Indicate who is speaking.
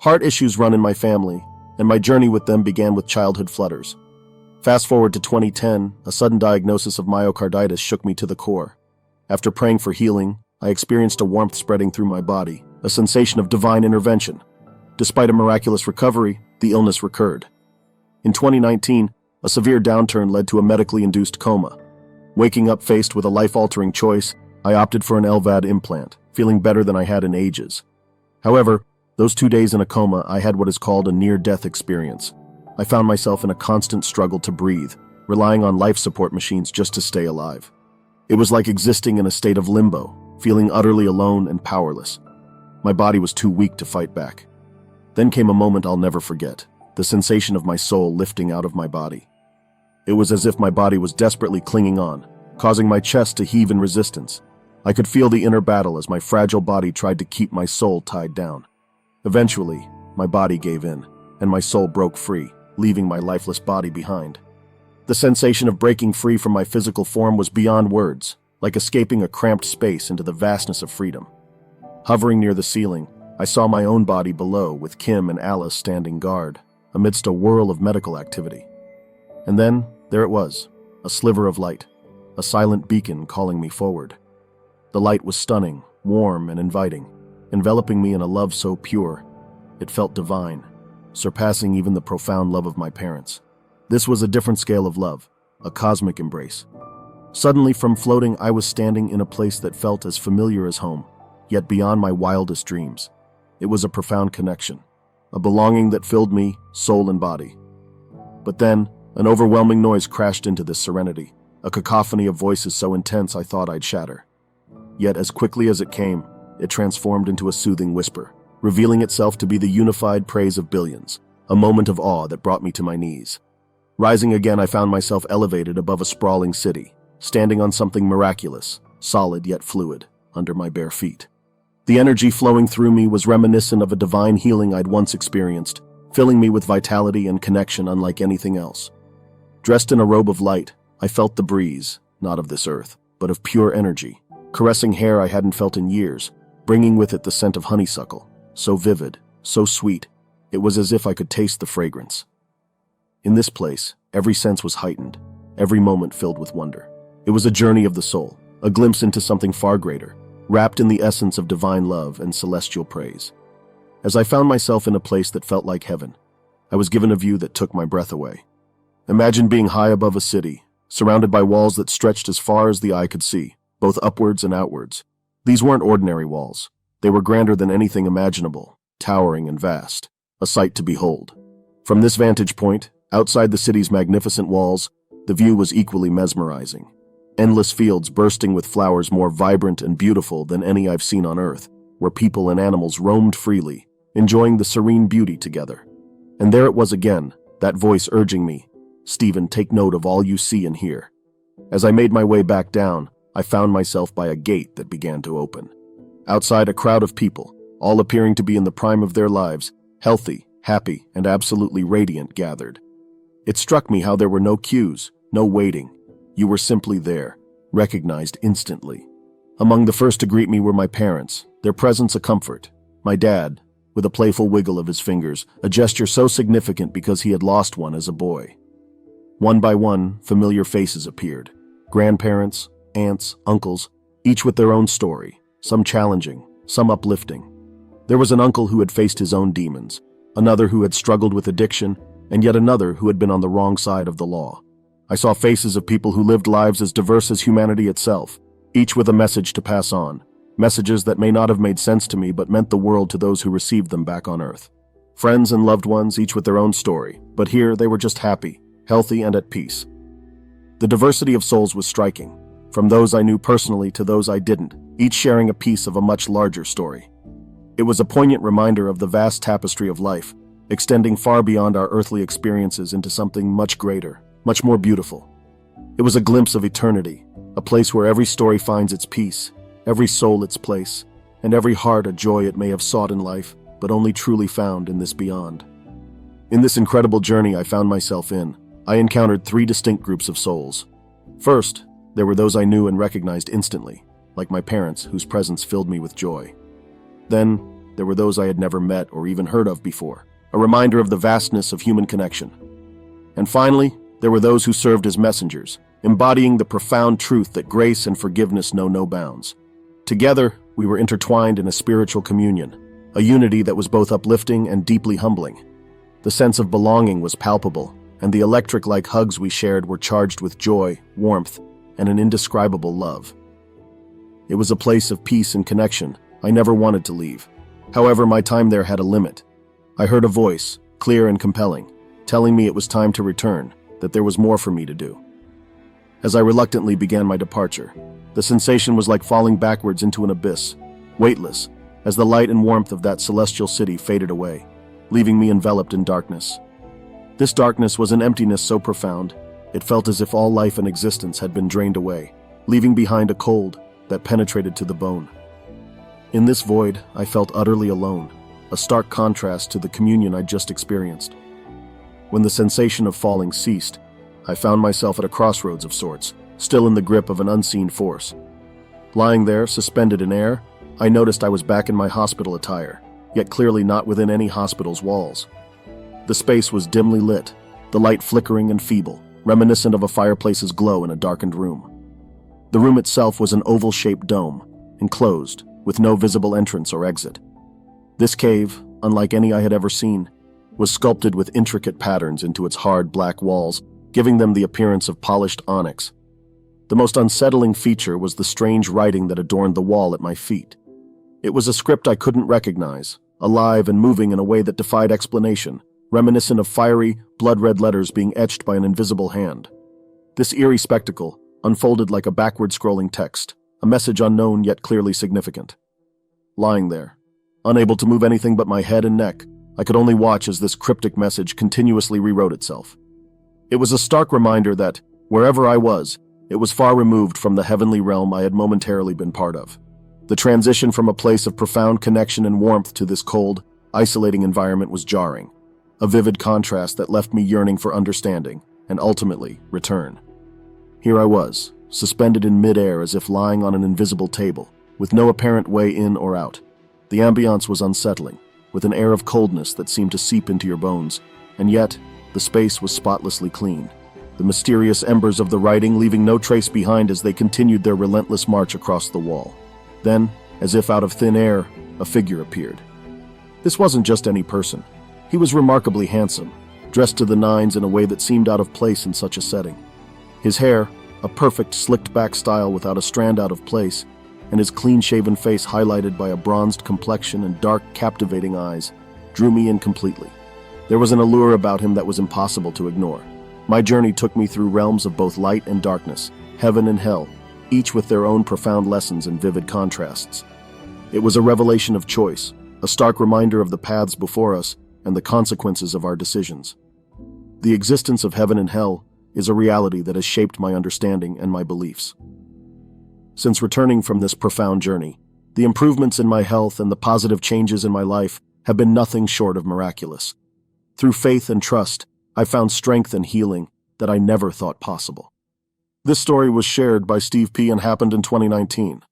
Speaker 1: Heart issues run in my family, and my journey with them began with childhood flutters. Fast forward to 2010, a sudden diagnosis of myocarditis shook me to the core. After praying for healing, I experienced a warmth spreading through my body, a sensation of divine intervention. Despite a miraculous recovery, the illness recurred. In 2019, a severe downturn led to a medically induced coma. Waking up faced with a life-altering choice, I opted for an LVAD implant, feeling better than I had in ages. However, those 2 days in a coma, I had what is called a near-death experience. I found myself in a constant struggle to breathe, relying on life support machines just to stay alive. It was like existing in a state of limbo, feeling utterly alone and powerless. My body was too weak to fight back. Then came a moment I'll never forget, the sensation of my soul lifting out of my body. It was as if my body was desperately clinging on, causing my chest to heave in resistance. I could feel the inner battle as my fragile body tried to keep my soul tied down. Eventually, my body gave in, and my soul broke free, leaving my lifeless body behind. The sensation of breaking free from my physical form was beyond words, like escaping a cramped space into the vastness of freedom. Hovering near the ceiling, I saw my own body below, with Kim and Alice standing guard, amidst a whirl of medical activity. And then, there it was, a sliver of light, a silent beacon calling me forward. The light was stunning, warm, and inviting, enveloping me in a love so pure, it felt divine, surpassing even the profound love of my parents. This was a different scale of love, a cosmic embrace. Suddenly, from floating, I was standing in a place that felt as familiar as home, yet beyond my wildest dreams. It was a profound connection, a belonging that filled me, soul and body. But then, an overwhelming noise crashed into this serenity, a cacophony of voices so intense I thought I'd shatter. Yet as quickly as it came, it transformed into a soothing whisper, revealing itself to be the unified praise of billions, a moment of awe that brought me to my knees. Rising again, I found myself elevated above a sprawling city, standing on something miraculous, solid yet fluid, under my bare feet. The energy flowing through me was reminiscent of a divine healing I'd once experienced, filling me with vitality and connection unlike anything else. Dressed in a robe of light, I felt the breeze, not of this earth, but of pure energy, caressing hair I hadn't felt in years, bringing with it the scent of honeysuckle, so vivid, so sweet, it was as if I could taste the fragrance. In this place, every sense was heightened, every moment filled with wonder. It was a journey of the soul, a glimpse into something far greater, wrapped in the essence of divine love and celestial praise. As I found myself in a place that felt like heaven, I was given a view that took my breath away. Imagine being high above a city, surrounded by walls that stretched as far as the eye could see, both upwards and outwards. These weren't ordinary walls. They were grander than anything imaginable, towering and vast, a sight to behold. From this vantage point, outside the city's magnificent walls, the view was equally mesmerizing. Endless fields bursting with flowers more vibrant and beautiful than any I've seen on Earth, where people and animals roamed freely, enjoying the serene beauty together. And there it was again, that voice urging me, "Stephen, take note of all you see and hear." As I made my way back down, I found myself by a gate that began to open. Outside, a crowd of people, all appearing to be in the prime of their lives, healthy, happy, and absolutely radiant, gathered. It struck me how there were no queues, no waiting. You were simply there, recognized instantly. Among the first to greet me were my parents, their presence a comfort. My dad, with a playful wiggle of his fingers, a gesture so significant because he had lost one as a boy. One by one, familiar faces appeared. Grandparents, aunts, uncles, each with their own story, some challenging, some uplifting. There was an uncle who had faced his own demons, another who had struggled with addiction, and yet another who had been on the wrong side of the law. I saw faces of people who lived lives as diverse as humanity itself, each with a message to pass on, messages that may not have made sense to me but meant the world to those who received them back on Earth. Friends and loved ones, each with their own story, but here they were just happy, healthy, and at peace. The diversity of souls was striking, from those I knew personally to those I didn't, each sharing a piece of a much larger story. It was a poignant reminder of the vast tapestry of life, extending far beyond our earthly experiences into something much greater, much more beautiful. It was a glimpse of eternity, a place where every story finds its peace, every soul its place, and every heart a joy it may have sought in life, but only truly found in this beyond. In this incredible journey I found myself in, I encountered 3 distinct groups of souls. First, there were those I knew and recognized instantly, like my parents, whose presence filled me with joy. Then, there were those I had never met or even heard of before, a reminder of the vastness of human connection. And finally, there were those who served as messengers, embodying the profound truth that grace and forgiveness know no bounds. Together, we were intertwined in a spiritual communion, a unity that was both uplifting and deeply humbling. The sense of belonging was palpable, and the electric-like hugs we shared were charged with joy, warmth, and an indescribable love. It was a place of peace and connection I never wanted to leave. However, my time there had a limit. I heard a voice, clear and compelling, telling me it was time to return, that there was more for me to do. As I reluctantly began my departure, the sensation was like falling backwards into an abyss, weightless, as the light and warmth of that celestial city faded away, leaving me enveloped in darkness. This darkness was an emptiness so profound, it felt as if all life and existence had been drained away, leaving behind a cold that penetrated to the bone. In this void, I felt utterly alone, a stark contrast to the communion I'd just experienced. When the sensation of falling ceased, I found myself at a crossroads of sorts, still in the grip of an unseen force. Lying there, suspended in air, I noticed I was back in my hospital attire, yet clearly not within any hospital's walls. The space was dimly lit, the light flickering and feeble, reminiscent of a fireplace's glow in a darkened room. The room itself was an oval-shaped dome, enclosed, with no visible entrance or exit. This cave, unlike any I had ever seen, was sculpted with intricate patterns into its hard black walls, giving them the appearance of polished onyx. The most unsettling feature was the strange writing that adorned the wall at my feet. It was a script I couldn't recognize, alive and moving in a way that defied explanation, reminiscent of fiery, blood-red letters being etched by an invisible hand. This eerie spectacle unfolded like a backward-scrolling text, a message unknown yet clearly significant. Lying there, unable to move anything but my head and neck, I could only watch as this cryptic message continuously rewrote itself. It was a stark reminder that, wherever I was, it was far removed from the heavenly realm I had momentarily been part of. The transition from a place of profound connection and warmth to this cold, isolating environment was jarring, a vivid contrast that left me yearning for understanding and ultimately return. Here I was, suspended in midair as if lying on an invisible table, with no apparent way in or out. The ambiance was unsettling, with an air of coldness that seemed to seep into your bones, and yet the space was spotlessly clean, the mysterious embers of the writing leaving no trace behind as they continued their relentless march across the wall. Then, as if out of thin air, a figure appeared. This wasn't just any person. He was remarkably handsome, dressed to the nines in a way that seemed out of place in such a setting. His hair, a perfect slicked-back style without a strand out of place, and his clean-shaven face highlighted by a bronzed complexion and dark, captivating eyes, drew me in completely. There was an allure about him that was impossible to ignore. My journey took me through realms of both light and darkness, heaven and hell, each with their own profound lessons and vivid contrasts. It was a revelation of choice, a stark reminder of the paths before us and the consequences of our decisions. The existence of heaven and hell is a reality that has shaped my understanding and my beliefs. Since returning from this profound journey, the improvements in my health and the positive changes in my life have been nothing short of miraculous. Through faith and trust, I found strength and healing that I never thought possible. This story was shared by Steve P. and happened in 2019.